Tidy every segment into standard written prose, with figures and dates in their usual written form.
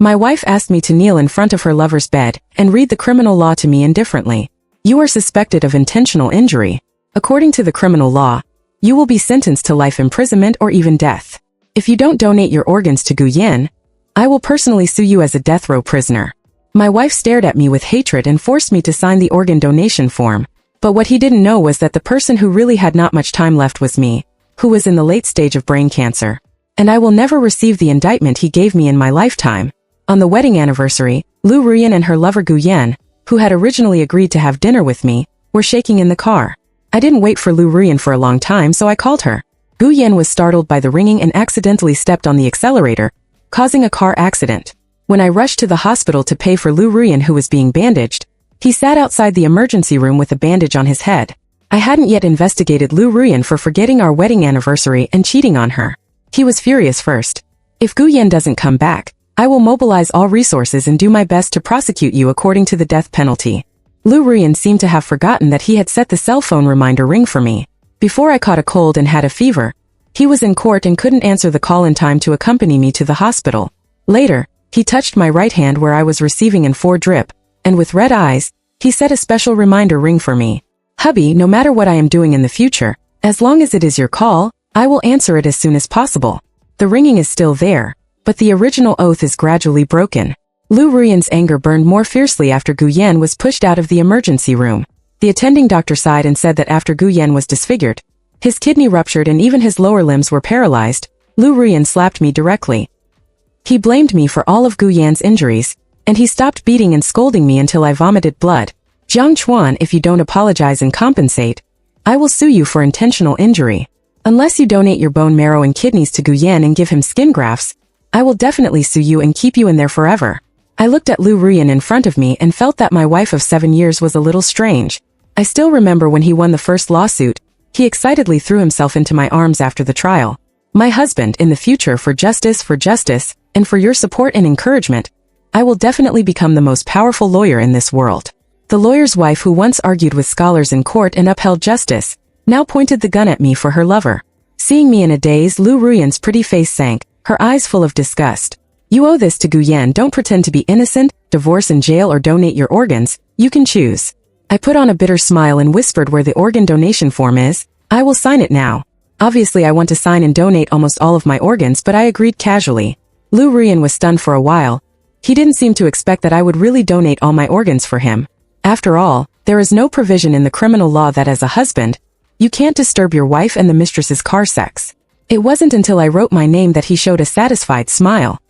My wife asked me to kneel in front of her lover's bed and read the criminal law to me indifferently. You are suspected of intentional injury. According to the criminal law, you will be sentenced to life imprisonment or even death. If you don't donate your organs to Guyen, I will personally sue you as a death row prisoner. My wife stared at me with hatred and forced me to sign the organ donation form. But what he didn't know was that the person who really had not much time left was me, who was in the late stage of brain cancer. And I will never receive the indictment he gave me in my lifetime. On the wedding anniversary, Lu Ruyan and her lover Guyen, who had originally agreed to have dinner with me, were shaking in the car. I didn't wait for Lu Ruyan for a long time, so I called her. Guyen was startled by the ringing and accidentally stepped on the accelerator, causing a car accident. When I rushed to the hospital to pay for Lu Ruyan, who was being bandaged, he sat outside the emergency room with a bandage on his head. I hadn't yet investigated Lu Ruyan for forgetting our wedding anniversary and cheating on her. He was furious first. If Guyen doesn't come back, I will mobilize all resources and do my best to prosecute you according to the death penalty. Lu Ruyan seemed to have forgotten that he had set the cell phone reminder ring for me. Before I caught a cold and had a fever, he was in court and couldn't answer the call in time to accompany me to the hospital. Later, he touched my right hand where I was receiving an 4 drip, and with red eyes, he set a special reminder ring for me. Hubby, no matter what I am doing in the future, as long as it is your call, I will answer it as soon as possible. The ringing is still there, but the original oath is gradually broken. Lu Ruyan's anger burned more fiercely after Guyen was pushed out of the emergency room. The attending doctor sighed and said that after Guyen was disfigured, his kidney ruptured and even his lower limbs were paralyzed, Lu Ruyan slapped me directly. He blamed me for all of Guyen's injuries, and he stopped beating and scolding me until I vomited blood. Jiang Chuan, if you don't apologize and compensate, I will sue you for intentional injury. Unless you donate your bone marrow and kidneys to Guyen and give him skin grafts, I will definitely sue you and keep you in there forever. I looked at Lu Ruyan in front of me and felt that my wife of 7 years was a little strange. I still remember when he won the first lawsuit, he excitedly threw himself into my arms after the trial. My husband, in the future, for justice, and for your support and encouragement, I will definitely become the most powerful lawyer in this world. The lawyer's wife, who once argued with scholars in court and upheld justice, now pointed the gun at me for her lover. Seeing me in a daze, Lu Ruyan's pretty face sank, her eyes full of disgust. You owe this to Guyen. Don't pretend to be innocent, divorce in jail, or donate your organs. You can choose. I put on a bitter smile and whispered where the organ donation form is. I will sign it now. Obviously I want to sign and donate almost all of my organs, but I agreed casually. Lu Ruyan was stunned for a while. He didn't seem to expect that I would really donate all my organs for him. After all, there is no provision in the criminal law that as a husband, you can't disturb your wife and the mistress's car sex. It wasn't until I wrote my name that he showed a satisfied smile.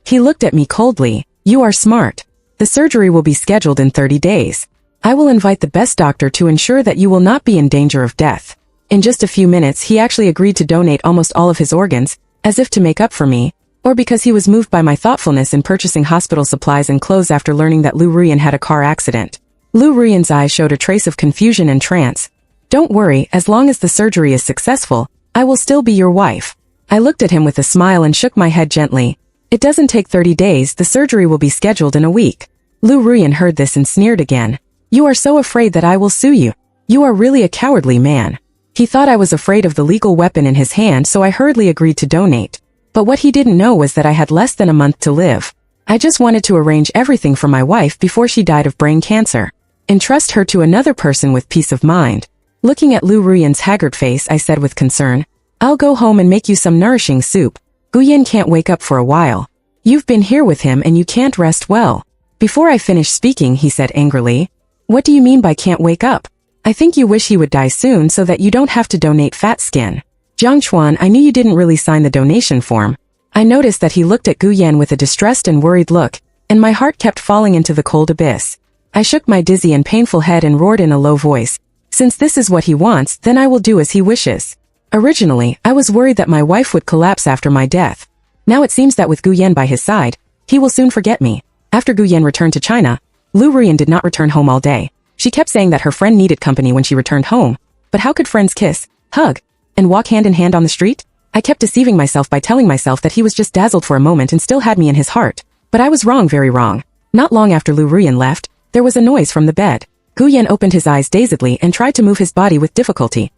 He looked at me coldly. You are smart. The surgery will be scheduled in 30 days. I will invite the best doctor to ensure that you will not be in danger of death. In just a few minutes, he actually agreed to donate almost all of his organs, as if to make up for me, or because he was moved by my thoughtfulness in purchasing hospital supplies and clothes after learning that Lu Ruyan had a car accident. Lu Ruyan's eyes showed a trace of confusion and trance. Don't worry, as long as the surgery is successful, I will still be your wife. I looked at him with a smile and shook my head gently. It doesn't take 30 days, the surgery will be scheduled in a week. Lu Ruyan heard this and sneered again. You are so afraid that I will sue you. You are really a cowardly man. He thought I was afraid of the legal weapon in his hand, so I hurriedly agreed to donate. But what he didn't know was that I had less than a month to live. I just wanted to arrange everything for my wife before she died of brain cancer. Entrust her to another person with peace of mind. Looking at Lu Ruyan's haggard face, I said with concern, I'll go home and make you some nourishing soup. Guyen can't wake up for a while. You've been here with him and you can't rest well. Before I finished speaking, he said angrily, What do you mean by can't wake up? I think you wish he would die soon so that you don't have to donate fat skin. Jiang Chuan, I knew you didn't really sign the donation form. I noticed that he looked at Guyen with a distressed and worried look, and my heart kept falling into the cold abyss. I shook my dizzy and painful head and roared in a low voice, Since this is what he wants, then I will do as he wishes. Originally, I was worried that my wife would collapse after my death. Now it seems that with Guyen by his side, he will soon forget me. After Guyen returned to China, Lu Ruyan did not return home all day. She kept saying that her friend needed company when she returned home. But how could friends kiss, hug, and walk hand in hand on the street? I kept deceiving myself by telling myself that he was just dazzled for a moment and still had me in his heart. But I was wrong, very wrong. Not long after Lu Ruyan left, there was a noise from the bed. Guyen opened his eyes dazedly and tried to move his body with difficulty.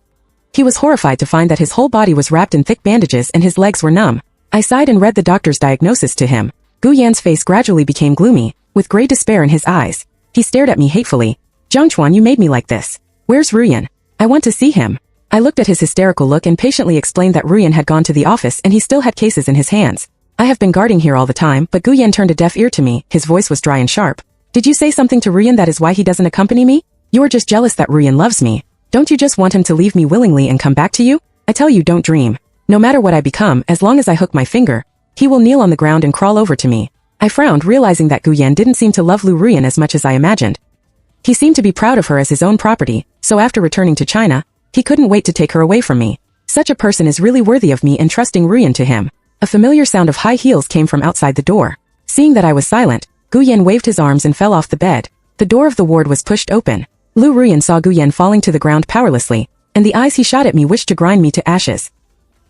He was horrified to find that his whole body was wrapped in thick bandages and his legs were numb. I sighed and read the doctor's diagnosis to him. Gu Yan's face gradually became gloomy, with gray despair in his eyes. He stared at me hatefully. Zhangchuan, you made me like this. Where's Ruyan? I want to see him. I looked at his hysterical look and patiently explained that Ruyan had gone to the office and he still had cases in his hands. I have been guarding here all the time, but Gu Yan turned a deaf ear to me, his voice was dry and sharp. Did you say something to Ruyan that is why he doesn't accompany me? You are just jealous that Ruyan loves me. Don't you just want him to leave me willingly and come back to you? I tell you, don't dream. No matter what I become, as long as I hook my finger, he will kneel on the ground and crawl over to me. I frowned, realizing that Gu Yan didn't seem to love Lu Ruyan as much as I imagined. He seemed to be proud of her as his own property, so after returning to China, he couldn't wait to take her away from me. Such a person is really worthy of me entrusting Ruyan to him. A familiar sound of high heels came from outside the door. Seeing that I was silent, Gu Yan waved his arms and fell off the bed. The door of the ward was pushed open. Lu Ruyan saw Gu Yan falling to the ground powerlessly, and the eyes he shot at me wished to grind me to ashes.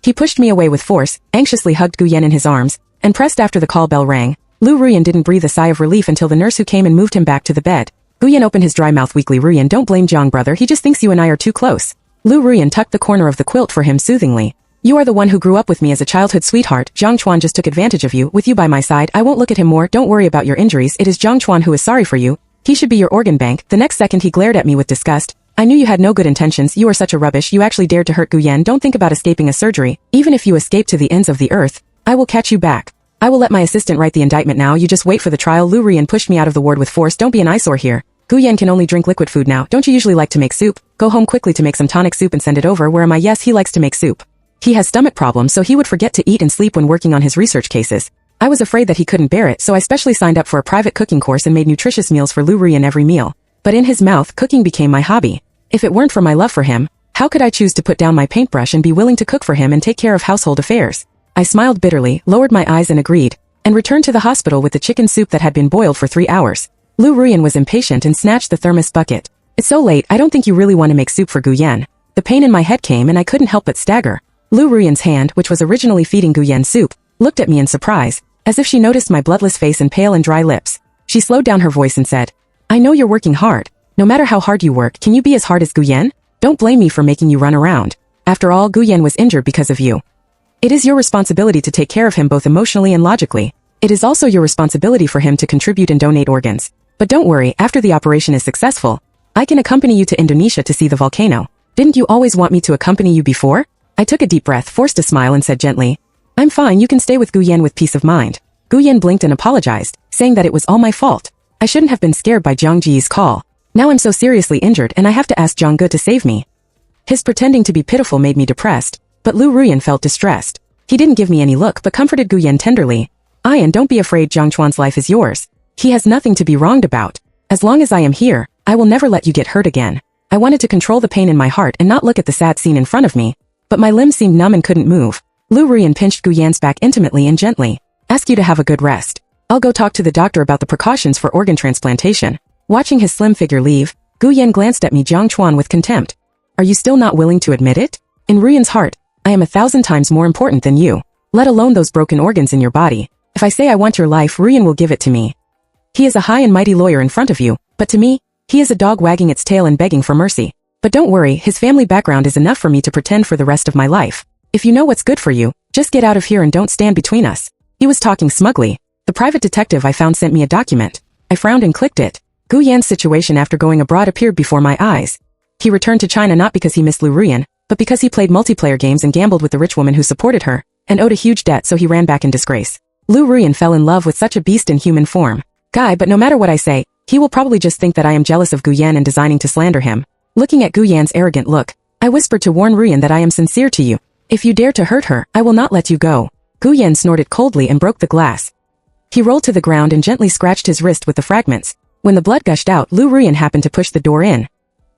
He pushed me away with force, anxiously hugged Gu Yan in his arms, and pressed after the call bell rang. Lu Ruyan didn't breathe a sigh of relief until the nurse who came and moved him back to the bed. Gu Yan opened his dry mouth weakly. Ruyan, don't blame Jiang, brother, he just thinks you and I are too close. Lu Ruyan tucked the corner of the quilt for him soothingly. You are the one who grew up with me as a childhood sweetheart. Jiang Chuan just took advantage of you. With you by my side, I won't look at him more. Don't worry about your injuries. It is Jiang Chuan who is sorry for you. He should be your organ bank. The next second he glared at me with disgust. I knew you had no good intentions. You are such a rubbish. You actually dared to hurt Gu Yan. Don't think about escaping a surgery. Even if you escape to the ends of the earth, I will catch you back. I will let my assistant write the indictment now. You just wait for the trial. Lu Ruyan pushed me out of the ward with force. Don't be an eyesore here. Gu Yan can only drink liquid food now. Don't you usually like to make soup? Go home quickly to make some tonic soup and send it over. Where am I? Yes, he likes to make soup. He has stomach problems, so he would forget to eat and sleep when working on his research cases. I was afraid that he couldn't bear it, so I specially signed up for a private cooking course and made nutritious meals for Lu Ruyan every meal. But in his mouth, cooking became my hobby. If it weren't for my love for him, how could I choose to put down my paintbrush and be willing to cook for him and take care of household affairs? I smiled bitterly, lowered my eyes and agreed, and returned to the hospital with the chicken soup that had been boiled for 3 hours. Lu Ruyan was impatient and snatched the thermos bucket. It's so late, I don't think you really want to make soup for Gu Yan. The pain in my head came and I couldn't help but stagger. Lu Ruyan's hand, which was originally feeding Gu Yan soup, looked at me in surprise, as if she noticed my bloodless face and pale and dry lips. She slowed down her voice and said, I know you're working hard. No matter how hard you work, can you be as hard as Gu Yan? Don't blame me for making you run around. After all, Gu Yan was injured because of you. It is your responsibility to take care of him both emotionally and logically. It is also your responsibility for him to contribute and donate organs. But don't worry, after the operation is successful, I can accompany you to Indonesia to see the volcano. Didn't you always want me to accompany you before? I took a deep breath, forced a smile and said gently, I'm fine, you can stay with Gu Yan with peace of mind. Gu Yan blinked and apologized, saying that it was all my fault. I shouldn't have been scared by Jiang Ji's call. Now I'm so seriously injured and I have to ask Jiang Ge to save me. His pretending to be pitiful made me depressed, but Lu Ruyan felt distressed. He didn't give me any look but comforted Gu Yan tenderly. Ian, don't be afraid, Jiang Chuan's life is yours. He has nothing to be wronged about. As long as I am here, I will never let you get hurt again. I wanted to control the pain in my heart and not look at the sad scene in front of me, but my limbs seemed numb and couldn't move. Lu Ruyan pinched Gu Yan's back intimately and gently. Ask you to have a good rest. I'll go talk to the doctor about the precautions for organ transplantation. Watching his slim figure leave, Gu Yan glanced at me, Jiang Chuan, with contempt. Are you still not willing to admit it? In Ruyan's heart, I am 1,000 times more important than you, let alone those broken organs in your body. If I say I want your life, Ruyan will give it to me. He is a high and mighty lawyer in front of you, but to me, he is a dog wagging its tail and begging for mercy. But don't worry, his family background is enough for me to pretend for the rest of my life. If you know what's good for you, just get out of here and don't stand between us. He was talking smugly. The private detective I found sent me a document. I frowned and clicked it. Gu Yan's situation after going abroad appeared before my eyes. He returned to China not because he missed Lu Ruyan, but because he played multiplayer games and gambled with the rich woman who supported her, and owed a huge debt, so he ran back in disgrace. Lu Ruyan fell in love with such a beast in human form. Guy, but no matter what I say, he will probably just think that I am jealous of Gu Yan and designing to slander him. Looking at Gu Yan's arrogant look, I whispered to warn Ruyan that I am sincere to you. If you dare to hurt her, I will not let you go. Gu Yan snorted coldly and broke the glass. He rolled to the ground and gently scratched his wrist with the fragments. When the blood gushed out, Lu Ruyan happened to push the door in.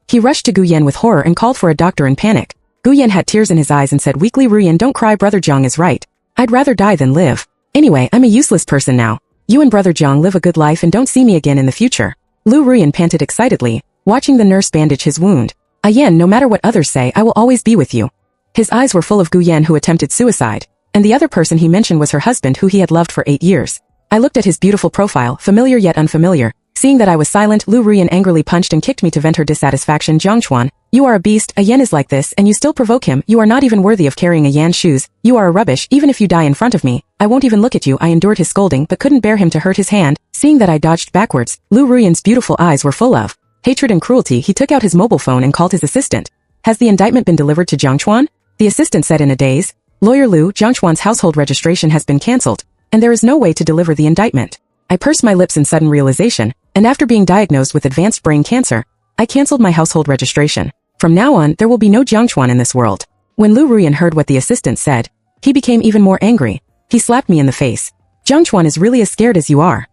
He rushed to Gu Yan with horror and called for a doctor in panic. Gu Yan had tears in his eyes and said weakly, Ruyan, don't cry, brother Jiang is right. I'd rather die than live. Anyway, I'm a useless person now. You and brother Jiang live a good life and don't see me again in the future. Lu Ruyan panted excitedly, watching the nurse bandage his wound. Yan, no matter what others say, I will always be with you. His eyes were full of Gu Yan, who attempted suicide, and the other person he mentioned was her husband, who he had loved for 8 years. I looked at his beautiful profile, familiar yet unfamiliar. Seeing that I was silent, Lu Ruyan angrily punched and kicked me to vent her dissatisfaction. Jiang Chuan, You are a beast, a yen is like this, and you still provoke him. You are not even worthy of carrying a yan's shoes. You are a rubbish, even if you die in front of me. I won't even look at you. I endured his scolding, but couldn't bear him to hurt his hand. Seeing that I dodged backwards, Lu Ruyan's beautiful eyes were full of hatred and cruelty. He took out his mobile phone and called his assistant. Has the indictment been delivered to Jiang Chuan? The assistant said in a daze. Lawyer Lu, Jiang Chuan's household registration has been cancelled, and there is no way to deliver the indictment. I pursed my lips in sudden realization, and after being diagnosed with advanced brain cancer, I cancelled my household registration. From now on, there will be no Jiang Chuan in this world. When Lu Ruyan heard what the assistant said, he became even more angry. He slapped me in the face. Jiang Chuan is really as scared as you are.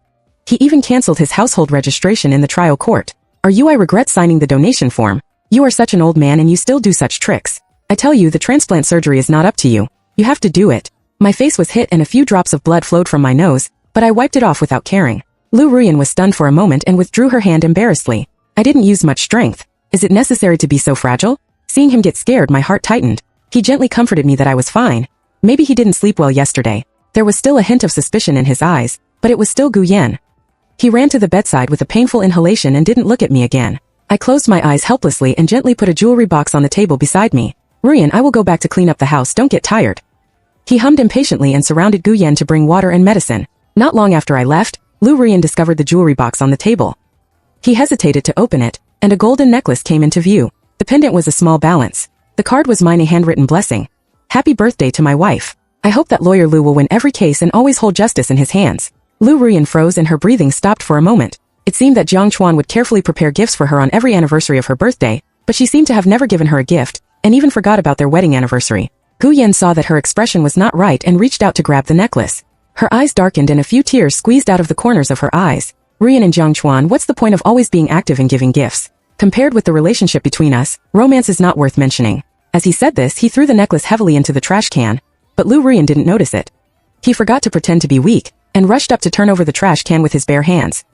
He even cancelled his household registration in the trial court. Are you? I regret signing the donation form. You are such an old man and you still do such tricks. I tell you, the transplant surgery is not up to you. You have to do it. My face was hit and a few drops of blood flowed from my nose, but I wiped it off without caring. Lu Ruyan was stunned for a moment and withdrew her hand embarrassedly. I didn't use much strength. Is it necessary to be so fragile? Seeing him get scared, my heart tightened. He gently comforted me that I was fine. Maybe he didn't sleep well yesterday. There was still a hint of suspicion in his eyes, but it was still Gu Yan. He ran to the bedside with a painful inhalation and didn't look at me again. I closed my eyes helplessly and gently put a jewelry box on the table beside me. Ruyan, I will go back to clean up the house, don't get tired. He hummed impatiently and surrounded Gu Yan to bring water and medicine. Not long after I left, Lu Ruyan discovered the jewelry box on the table. He hesitated to open it, and a golden necklace came into view. The pendant was a small balance. The card was mine, a handwritten blessing. Happy birthday to my wife. I hope that Lawyer Lu will win every case and always hold justice in his hands. Lu Ruyan froze and her breathing stopped for a moment. It seemed that Jiang Chuan would carefully prepare gifts for her on every anniversary of her birthday, but she seemed to have never given her a gift, and even forgot about their wedding anniversary. Gu Yan saw that her expression was not right and reached out to grab the necklace. Her eyes darkened and a few tears squeezed out of the corners of her eyes. Ruyan and Jiang Chuan, what's the point of always being active and giving gifts? Compared with the relationship between us, romance is not worth mentioning. As he said this, he threw the necklace heavily into the trash can, but Lu Ruyan didn't notice it. He forgot to pretend to be weak, and rushed up to turn over the trash can with his bare hands.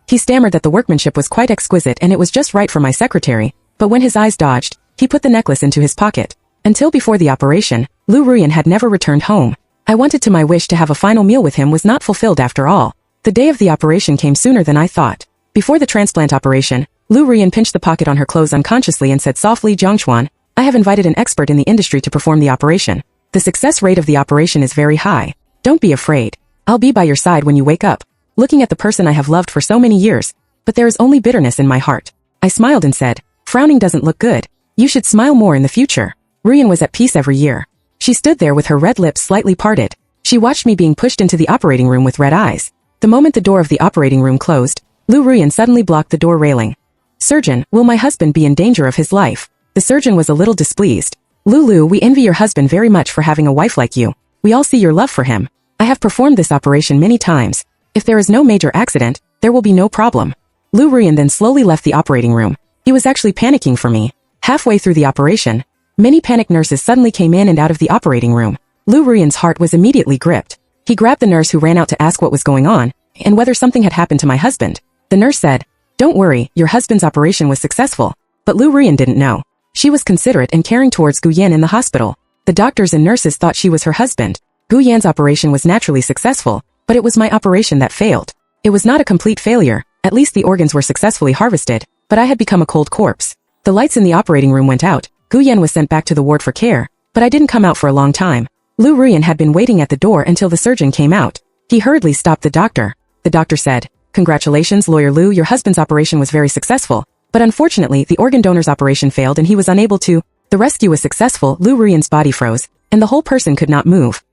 He stammered that the workmanship was quite exquisite and it was just right for my secretary, but when his eyes dodged, he put the necklace into his pocket. Until before the operation, Lu Ruyan had never returned home. I wanted to my wish to have a final meal with him was not fulfilled after all. The day of the operation came sooner than I thought. Before the transplant operation, Lu Ruyan pinched the pocket on her clothes unconsciously and said softly, Jiang Chuan, I have invited an expert in the industry to perform the operation. The success rate of the operation is very high. Don't be afraid. I'll be by your side when you wake up, looking at the person I have loved for so many years, but there is only bitterness in my heart. I smiled and said, frowning doesn't look good. You should smile more in the future. Ruyan was at peace every year. She stood there with her red lips slightly parted. She watched me being pushed into the operating room with red eyes. The moment the door of the operating room closed, Lu Ruyan suddenly blocked the door railing. Surgeon, will my husband be in danger of his life? The surgeon was a little displeased. Lulu, we envy your husband very much for having a wife like you. We all see your love for him. I have performed this operation many times. If there is no major accident, there will be no problem. Lu Ruyan then slowly left the operating room. He was actually panicking for me. Halfway through the operation, many panicked nurses suddenly came in and out of the operating room. Lu Ruyan's heart was immediately gripped. He grabbed the nurse who ran out to ask what was going on, and whether something had happened to my husband. The nurse said, don't worry, your husband's operation was successful. But Lu Ruyan didn't know. She was considerate and caring towards Gu Yan in the hospital. The doctors and nurses thought she was her husband. Gu Yan's operation was naturally successful, but it was my operation that failed. It was not a complete failure, at least the organs were successfully harvested, but I had become a cold corpse. The lights in the operating room went out. Gu Yan was sent back to the ward for care, but I didn't come out for a long time. Lu Ruyan had been waiting at the door until the surgeon came out. He hurriedly stopped the doctor. The doctor said, congratulations, Lawyer Lu, your husband's operation was very successful, but unfortunately the organ donor's operation failed and he was unable to. The rescue was successful. Lu Ruyan's body froze, and the whole person could not move.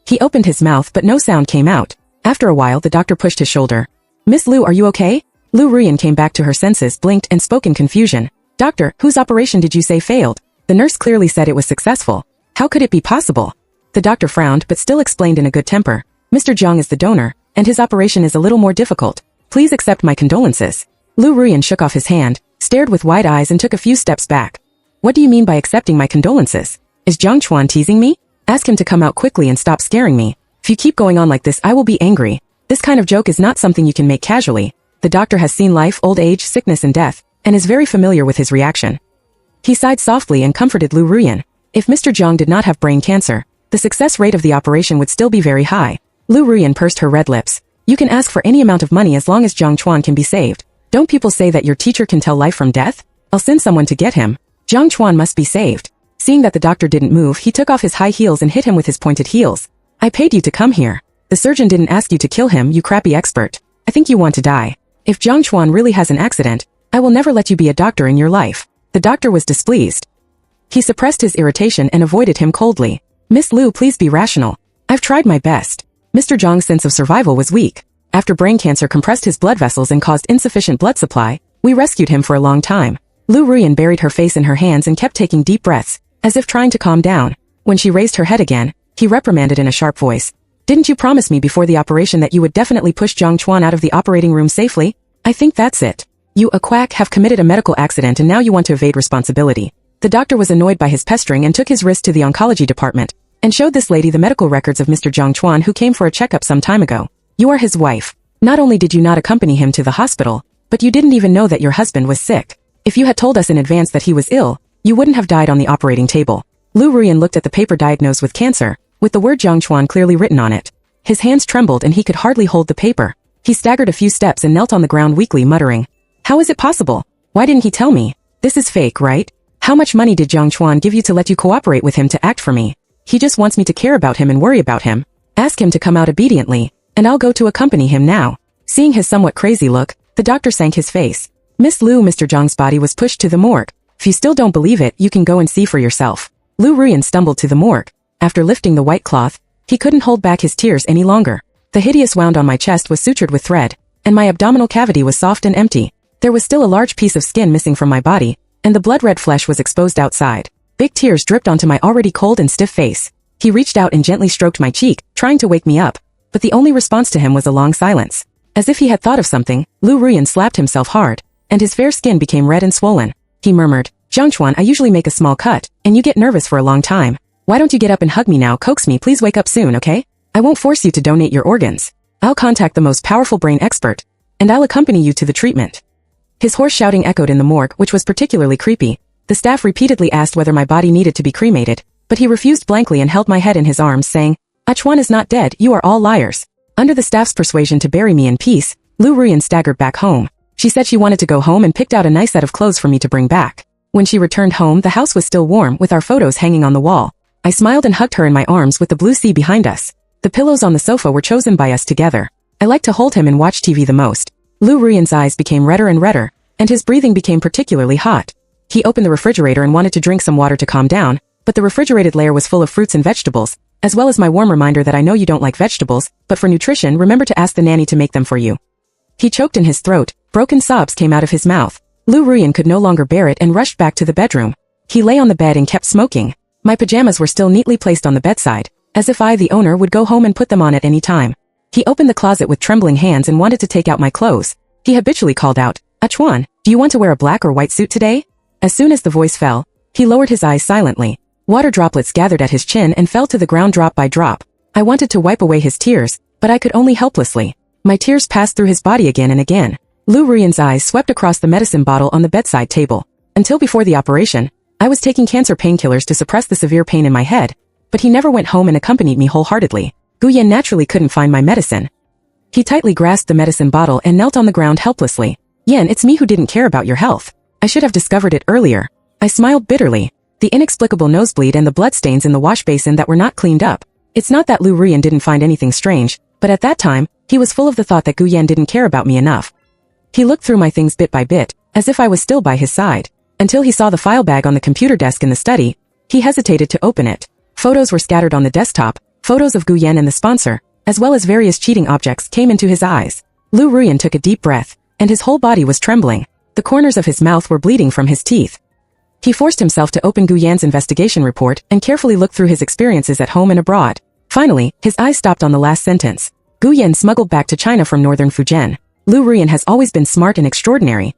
He opened his mouth but no sound came out. After a while the doctor pushed his shoulder. Miss Lu, are you okay? Lu Ruyan came back to her senses, blinked and spoke in confusion. Doctor, whose operation did you say failed? The nurse clearly said it was successful. How could it be possible? The doctor frowned but still explained in a good temper. Mr. Jiang is the donor, and his operation is a little more difficult. Please accept my condolences. Lu Ruyan shook off his hand, stared with wide eyes and took a few steps back. What do you mean by accepting my condolences? Is Jiang Chuan teasing me? Ask him to come out quickly and stop scaring me. If you keep going on like this, I will be angry. This kind of joke is not something you can make casually. The doctor has seen life, old age, sickness and death, and is very familiar with his reaction. He sighed softly and comforted Lu Ruyan. If Mr. Jiang did not have brain cancer, the success rate of the operation would still be very high. Lu Ruyan pursed her red lips. You can ask for any amount of money as long as Jiang Chuan can be saved. Don't people say that your teacher can tell life from death? I'll send someone to get him. Jiang Chuan must be saved. Seeing that the doctor didn't move, he took off his high heels and hit him with his pointed heels. I paid you to come here. The surgeon didn't ask you to kill him, you crappy expert. I think you want to die. If Jiang Chuan really has an accident, I will never let you be a doctor in your life. The doctor was displeased. He suppressed his irritation and avoided him coldly. Miss Liu, please be rational. I've tried my best. Mr. Zhang's sense of survival was weak. After brain cancer compressed his blood vessels and caused insufficient blood supply, we rescued him for a long time. Lu Ruyan buried her face in her hands and kept taking deep breaths, as if trying to calm down. When she raised her head again, he reprimanded in a sharp voice. Didn't you promise me before the operation that you would definitely push Jiang Chuan out of the operating room safely? I think that's it. You, a quack, have committed a medical accident and now you want to evade responsibility. The doctor was annoyed by his pestering and took his wrist to the oncology department, and showed this lady the medical records of Mr. Jiang Chuan, who came for a checkup some time ago. You are his wife. Not only did you not accompany him to the hospital, but you didn't even know that your husband was sick. If you had told us in advance that he was ill, you wouldn't have died on the operating table. Lu Ruyan looked at the paper diagnosed with cancer, with the word Jiang Chuan clearly written on it. His hands trembled and he could hardly hold the paper. He staggered a few steps and knelt on the ground weakly, muttering, "How is it possible? Why didn't he tell me? This is fake, right? How much money did Jiang Chuan give you to let you cooperate with him to act for me? He just wants me to care about him and worry about him. Ask him to come out obediently, and I'll go to accompany him now." Seeing his somewhat crazy look, the doctor sank his face. Miss Liu, Mr. Zhang's body was pushed to the morgue. If you still don't believe it, you can go and see for yourself. Lu Ruyan stumbled to the morgue. After lifting the white cloth, he couldn't hold back his tears any longer. The hideous wound on my chest was sutured with thread, and my abdominal cavity was soft and empty. There was still a large piece of skin missing from my body, and the blood-red flesh was exposed outside. Big tears dripped onto my already cold and stiff face. He reached out and gently stroked my cheek, trying to wake me up, but the only response to him was a long silence. As if he had thought of something, Lu Ruyan slapped himself hard, and his fair skin became red and swollen. He murmured, "Jiang Chuan, I usually make a small cut, and you get nervous for a long time. Why don't you get up and hug me now? Coax me, please wake up soon, okay? I won't force you to donate your organs. I'll contact the most powerful brain expert, and I'll accompany you to the treatment." His hoarse shouting echoed in the morgue, which was particularly creepy. The staff repeatedly asked whether my body needed to be cremated, but he refused blankly and held my head in his arms, saying, "Chuan is not dead, you are all liars." Under the staff's persuasion to bury me in peace, Lu Ruyan staggered back home. She said she wanted to go home and picked out a nice set of clothes for me to bring back. When she returned home, the house was still warm, with our photos hanging on the wall. I smiled and hugged her in my arms with the blue sea behind us. The pillows on the sofa were chosen by us together. I liked to hold him and watch TV the most. Lu Ruyan's eyes became redder and redder, and his breathing became particularly hot. He opened the refrigerator and wanted to drink some water to calm down, but the refrigerated layer was full of fruits and vegetables, as well as my warm reminder that I know you don't like vegetables, but for nutrition, remember to ask the nanny to make them for you. He choked in his throat, broken sobs came out of his mouth. Lu Ruyan could no longer bear it and rushed back to the bedroom. He lay on the bed and kept smoking. My pajamas were still neatly placed on the bedside, as if I, the owner, would go home and put them on at any time. He opened the closet with trembling hands and wanted to take out my clothes. He habitually called out, "Chuan, do you want to wear a black or white suit today?" As soon as the voice fell, he lowered his eyes silently. Water droplets gathered at his chin and fell to the ground drop by drop. I wanted to wipe away his tears, but I could only helplessly. My tears passed through his body again and again. Lu Ruyan's eyes swept across the medicine bottle on the bedside table. Until before the operation, I was taking cancer painkillers to suppress the severe pain in my head, but he never went home and accompanied me wholeheartedly. Gu Yan naturally couldn't find my medicine. He tightly grasped the medicine bottle and knelt on the ground helplessly. "Yan, it's me who didn't care about your health. I should have discovered it earlier." I smiled bitterly. The inexplicable nosebleed and the bloodstains in the wash basin that were not cleaned up. It's not that Lu Ruyan didn't find anything strange, but at that time, he was full of the thought that Gu Yan didn't care about me enough. He looked through my things bit by bit, as if I was still by his side. Until he saw the file bag on the computer desk in the study, he hesitated to open it. Photos were scattered on the desktop, photos of Gu Yan and the sponsor, as well as various cheating objects came into his eyes. Lu Ruyan took a deep breath, and his whole body was trembling. The corners of his mouth were bleeding from his teeth. He forced himself to open Gu Yan's investigation report and carefully look through his experiences at home and abroad. Finally, his eyes stopped on the last sentence. Gu Yan smuggled back to China from northern Fujian. Lu Ruyan has always been smart and extraordinary.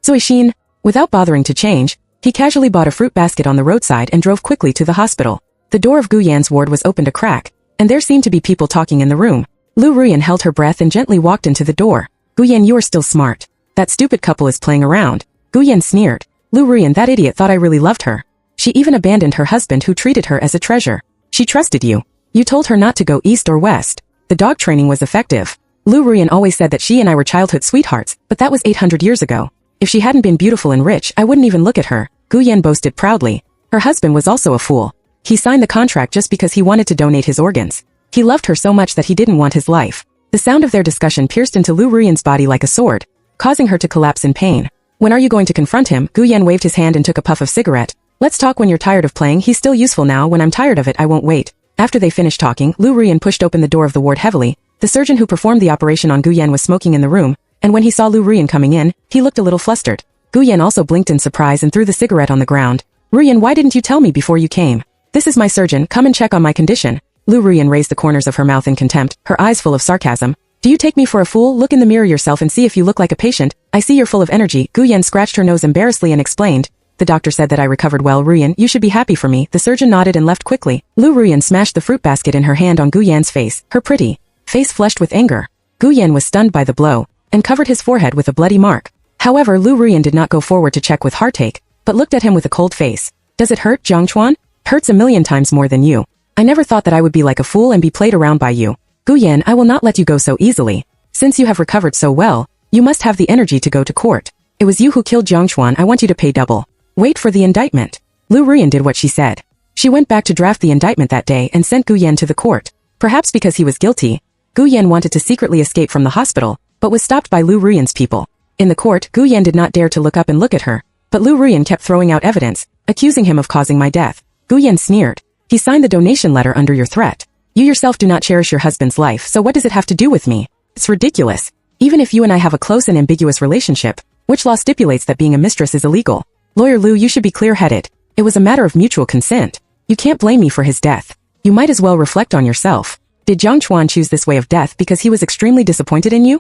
Zoishin, without bothering to change, he casually bought a fruit basket on the roadside and drove quickly to the hospital. The door of Gu Yan's ward was opened a crack, and there seemed to be people talking in the room. Lu Ruyan held her breath and gently walked into the door. "Gu Yan, you are still smart. That stupid couple is playing around." Gu Yan sneered. "Lu Ruyan, that idiot thought I really loved her. She even abandoned her husband who treated her as a treasure. She trusted you. You told her not to go east or west. The dog training was effective. Lu Ruyan always said that she and I were childhood sweethearts, but that was 800 years ago. If she hadn't been beautiful and rich, I wouldn't even look at her. Gu Yan boasted proudly. Her husband was also a fool. He signed the contract just because he wanted to donate his organs. He loved her so much that he didn't want his life. The sound of their discussion pierced into Lu Ruyan's body like a sword, causing her to collapse in pain. When are you going to confront him? Gu Yan waved his hand and took a puff of cigarette. Let's talk when you're tired of playing. He's still useful now. When I'm tired of it, I won't wait. After they finished talking, Lu Ruyan pushed open the door of the ward heavily. The surgeon who performed the operation on Gu Yan was smoking in the room, and when he saw Lu Ruyan coming in, he looked a little flustered. Gu Yan also blinked in surprise and threw the cigarette on the ground. Ruyan, why didn't you tell me before you came? This is my surgeon, come and check on my condition. Lu Ruyan raised the corners of her mouth in contempt, her eyes full of sarcasm. Do you take me for a fool? Look in the mirror yourself and see if you look like a patient. I see you're full of energy. Gu Yan scratched her nose embarrassedly and explained. The doctor said that I recovered well. Ruyan, you should be happy for me. The surgeon nodded and left quickly. Lu Ruyan smashed the fruit basket in her hand on Gu Yan's face, her pretty face flushed with anger. Gu Yan was stunned by the blow, and covered his forehead with a bloody mark. However, Lu Ruyan did not go forward to check with heartache, but looked at him with a cold face. Does it hurt, Jiang Chuan? Hurts a million times more than you. I never thought that I would be like a fool and be played around by you. Gu Yan, I will not let you go so easily. Since you have recovered so well, you must have the energy to go to court. It was you who killed Jiang Chuan. I want you to pay double. Wait for the indictment. Lu Ruyan did what she said. She went back to draft the indictment that day and sent Gu Yan to the court. Perhaps because he was guilty, Gu Yan wanted to secretly escape from the hospital, but was stopped by Lu Ruyan's people. In the court, Gu Yan did not dare to look up and look at her, but Lu Ruyan kept throwing out evidence, accusing him of causing my death. Gu Yan sneered. He signed the donation letter under your threat. You yourself do not cherish your husband's life, so what does it have to do with me? It's ridiculous. Even if you and I have a close and ambiguous relationship, which law stipulates that being a mistress is illegal? Lawyer Lu, you should be clear-headed. It was a matter of mutual consent. You can't blame me for his death. You might as well reflect on yourself. Did Jiang Chuan choose this way of death because he was extremely disappointed in you?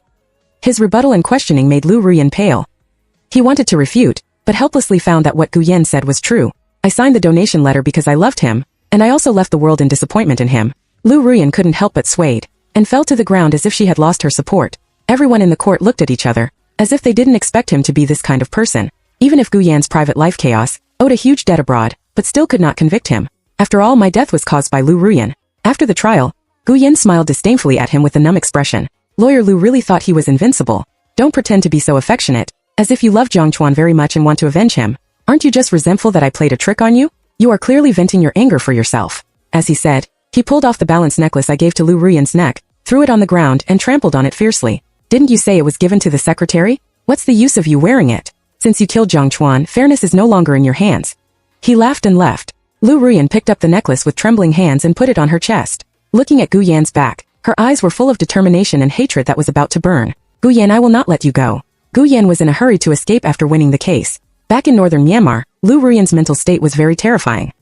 His rebuttal and questioning made Lu Ruyan pale. He wanted to refute, but helplessly found that what Gu Yan said was true. I signed the donation letter because I loved him, and I also left the world in disappointment in him. Lu Ruyan couldn't help but swayed, and fell to the ground as if she had lost her support. Everyone in the court looked at each other, as if they didn't expect him to be this kind of person. Even if Gu Yan's private life chaos owed a huge debt abroad, but still could not convict him. After all, my death was caused by Lu Ruyan. After the trial, Gu Yan smiled disdainfully at him with a numb expression. Lawyer Lu really thought he was invincible. Don't pretend to be so affectionate, as if you love Jiang Chuan very much and want to avenge him. Aren't you just resentful that I played a trick on you? You are clearly venting your anger for yourself. As he said, he pulled off the balance necklace I gave to Lu Ruyan's neck, threw it on the ground and trampled on it fiercely. Didn't you say it was given to the secretary? What's the use of you wearing it? Since you killed Jiang Chuan, fairness is no longer in your hands. He laughed and left. Lu Ruyan picked up the necklace with trembling hands and put it on her chest. Looking at Gu Yan's back, her eyes were full of determination and hatred that was about to burn. Gu Yan, I will not let you go. Gu Yan was in a hurry to escape after winning the case. Back in northern Myanmar, Lu Ruyan's mental state was very terrifying.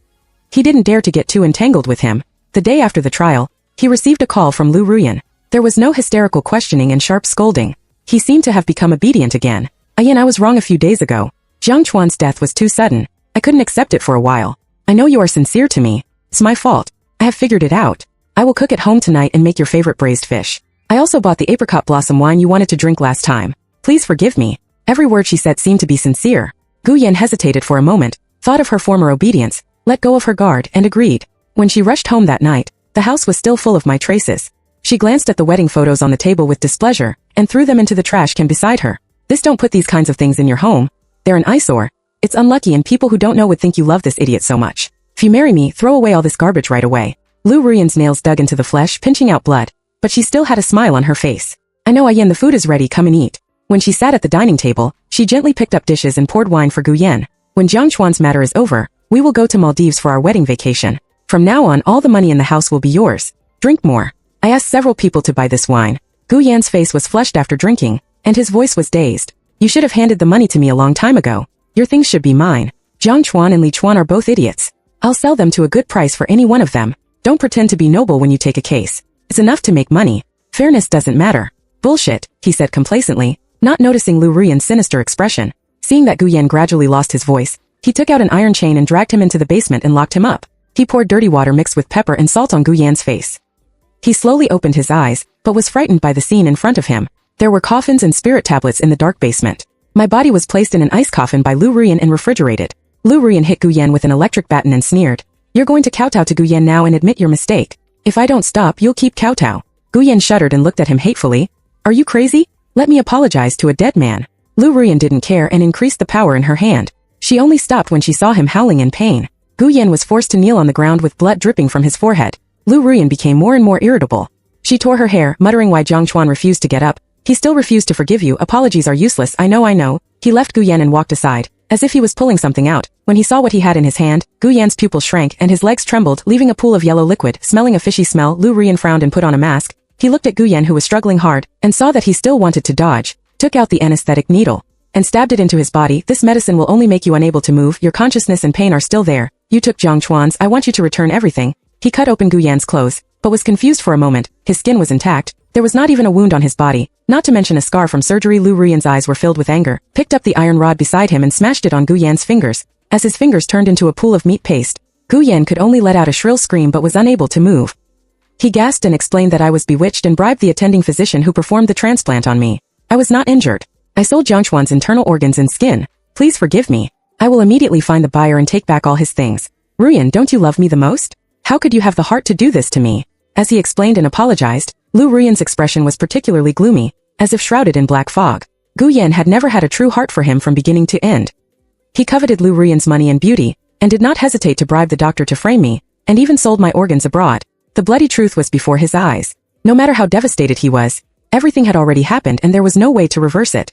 He didn't dare to get too entangled with him. The day after the trial, he received a call from Lu Ruyan. There was no hysterical questioning and sharp scolding. He seemed to have become obedient again. Ayan, I was wrong a few days ago. Jiang Chuan's death was too sudden. I couldn't accept it for a while. I know you are sincere to me. It's my fault. I have figured it out. I will cook at home tonight and make your favorite braised fish. I also bought the apricot blossom wine you wanted to drink last time. Please forgive me. Every word she said seemed to be sincere. Gu Yan hesitated for a moment, thought of her former obedience, let go of her guard, and agreed. When she rushed home that night, the house was still full of my traces. She glanced at the wedding photos on the table with displeasure, and threw them into the trash can beside her. Don't put these kinds of things in your home. They're an eyesore. It's unlucky and people who don't know would think you love this idiot so much. If you marry me, throw away all this garbage right away. Lu Ruyan's nails dug into the flesh, pinching out blood, but she still had a smile on her face. I know, Ayan, the food is ready, come and eat. When she sat at the dining table, she gently picked up dishes and poured wine for Gu Yan. When Jiang Chuan's matter is over, we will go to Maldives for our wedding vacation. From now on, all the money in the house will be yours. Drink more. I asked several people to buy this wine. Gu Yan's face was flushed after drinking, and his voice was dazed. You should have handed the money to me a long time ago. Your things should be mine. Jiang Chuan and Li Chuan are both idiots. I'll sell them to a good price for any one of them. Don't pretend to be noble when you take a case. It's enough to make money. Fairness doesn't matter. Bullshit, he said complacently, not noticing Lu Ruyan's sinister expression. Seeing that Gu Yan gradually lost his voice, he took out an iron chain and dragged him into the basement and locked him up. He poured dirty water mixed with pepper and salt on Gu Yan's face. He slowly opened his eyes, but was frightened by the scene in front of him. There were coffins and spirit tablets in the dark basement. My body was placed in an ice coffin by Lu Ruyan and refrigerated. Lu Ruyan hit Gu Yan with an electric baton and sneered. You're going to kowtow to Gu Yan now and admit your mistake. If I don't stop, you'll keep kowtow. Gu Yan shuddered and looked at him hatefully. Are you crazy? Let me apologize to a dead man. Lu Ruyan didn't care and increased the power in her hand. She only stopped when she saw him howling in pain. Gu Yan was forced to kneel on the ground with blood dripping from his forehead. Lu Ruyan became more and more irritable. She tore her hair, muttering why Jiang Chuan refused to get up. He still refused to forgive you. Apologies are useless. I know. He left Gu Yan and walked aside, as if he was pulling something out. When he saw what he had in his hand, Gu Yan's pupils shrank and his legs trembled, leaving a pool of yellow liquid, smelling a fishy smell. Lu Ruyan frowned and put on a mask. He looked at Gu Yan, who was struggling hard, and saw that he still wanted to dodge, took out the anesthetic needle, and stabbed it into his body. This medicine will only make you unable to move. Your consciousness and pain are still there. You took Jiang Chuan's. I want you to return everything. He cut open Gu Yan's clothes, but was confused for a moment. His skin was intact. There was not even a wound on his body, not to mention a scar from surgery. Lu Ruyan's eyes were filled with anger, picked up the iron rod beside him and smashed it on Gu Yan's fingers. As his fingers turned into a pool of meat paste, Gu Yan could only let out a shrill scream but was unable to move. He gasped and explained that I was bewitched and bribed the attending physician who performed the transplant on me. I was not injured. I sold Jiang Chuan's internal organs and skin. Please forgive me. I will immediately find the buyer and take back all his things. Ruyan, don't you love me the most? How could you have the heart to do this to me? As he explained and apologized, Lu Ruyan's expression was particularly gloomy, as if shrouded in black fog. Gu Yan had never had a true heart for him from beginning to end. He coveted Lu Ruyan's money and beauty, and did not hesitate to bribe the doctor to frame me, and even sold my organs abroad. The bloody truth was before his eyes. No matter how devastated he was, everything had already happened and there was no way to reverse it.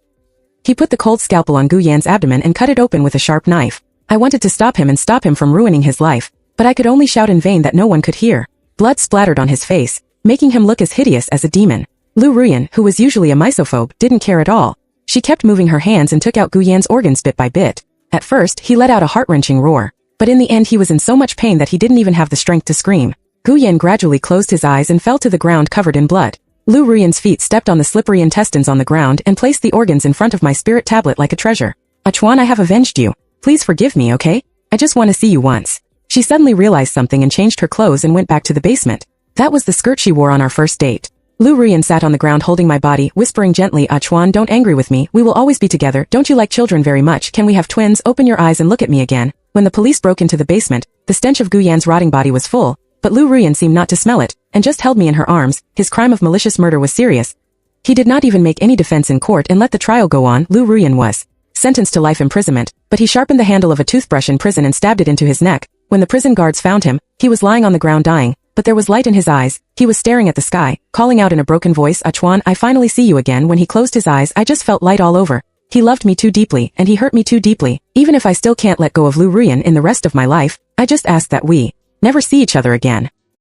He put the cold scalpel on Gu Yan's abdomen and cut it open with a sharp knife. I wanted to stop him and stop him from ruining his life, but I could only shout in vain that no one could hear. Blood splattered on his face, making him look as hideous as a demon. Lu Ruyan, who was usually a misophobe, didn't care at all. She kept moving her hands and took out Gu Yan's organs bit by bit. At first, he let out a heart-wrenching roar, but in the end he was in so much pain that he didn't even have the strength to scream. Gu Yan gradually closed his eyes and fell to the ground covered in blood. Lu Ruyan's feet stepped on the slippery intestines on the ground and placed the organs in front of my spirit tablet like a treasure. Chuan, I have avenged you. Please forgive me, okay? I just want to see you once. She suddenly realized something and changed her clothes and went back to the basement. That was the skirt she wore on our first date. Lu Ruyan sat on the ground holding my body, whispering gently, Chuan, don't angry with me. We will always be together. Don't you like children very much? Can we have twins? Open your eyes and look at me again. When the police broke into the basement, the stench of Gu Yan's rotting body was full, but Lu Ruyan seemed not to smell it, and just held me in her arms. His crime of malicious murder was serious. He did not even make any defense in court and let the trial go on. Lu Ruyan was sentenced to life imprisonment, but he sharpened the handle of a toothbrush in prison and stabbed it into his neck. When the prison guards found him, he was lying on the ground dying, but there was light in his eyes. He was staring at the sky, calling out in a broken voice, Chuan, I finally see you again. When he closed his eyes, I just felt light all over. He loved me too deeply, and he hurt me too deeply. Even if I still can't let go of Lu Ruyan in the rest of my life, I just ask that we never see each other again.